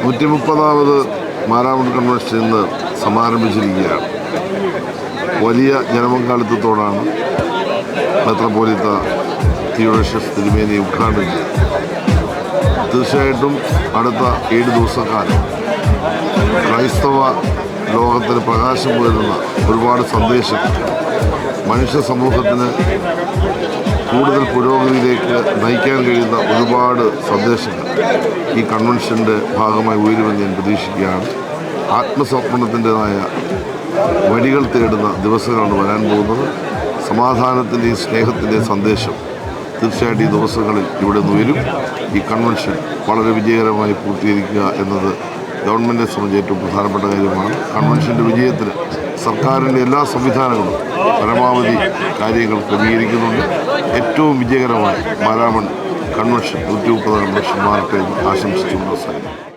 130ാമത് Maramon convention ഇന്ന് സമാരംഭിച്ചിരിക്കുകയാണ്. വലിയ ജനപങ്കാളിത്തത്തോടാണ് മെത്രാപ്പോലീത്ത തിയോഡോഷ്യസ് തിരുമേനി ഉദ്ഘാടനം ചെയ്തത്. തീർച്ചയായിട്ടും അടുത്ത 7 ദിവസക്കാലം ക്രൈസ്തവ ലോകത്തിന് പ്രകാശം പകരുന്ന ഒരുപാട് സന്ദേശങ്ങൾ, മനുഷ്യ സമൂഹത്തിന് കൂടുതൽ പുരോഗതിയിലേക്ക് നയിക്കാൻ കഴിയുന്ന ഒരുപാട് സന്ദേശങ്ങൾ ഈ കൺവെൻഷൻ്റെ ഭാഗമായി ഉയരുമെന്ന് ഞാൻ പ്രതീക്ഷിക്കുകയാണ്. ആത്മസമർപ്പണത്തിൻ്റെതായ വഴികൾ തേടുന്ന ദിവസങ്ങളാണ് വരാൻ പോകുന്നത്. സമാധാനത്തിൻ്റെയും സ്നേഹത്തിൻ്റെയും സന്ദേശം തീർച്ചയായിട്ടും ഈ ദിവസങ്ങളിൽ ഇവിടെ നിന്ന് ഉയരും. ഈ കൺവെൻഷൻ വളരെ വിജയകരമായി പൂർത്തീകരിക്കുക എന്നത് ഗവൺമെൻറ്റിനെ സംബന്ധിച്ച് ഏറ്റവും പ്രധാനപ്പെട്ട കാര്യമാണ്. കൺവെൻഷൻ്റെ വിജയത്തിന് സർക്കാരിൻ്റെ എല്ലാ സംവിധാനങ്ങളും പരമാവധി കാര്യങ്ങൾ ക്രമീകരിക്കുന്നുണ്ട്. ഏറ്റവും വിജയകരമായി മാരാമൺ കൺവെൻഷൻ 130 കൺവെൻഷൻ മാറട്ടെ എന്ന് ആശംസിച്ചുകൊണ്ട് അവസാനിക്കും.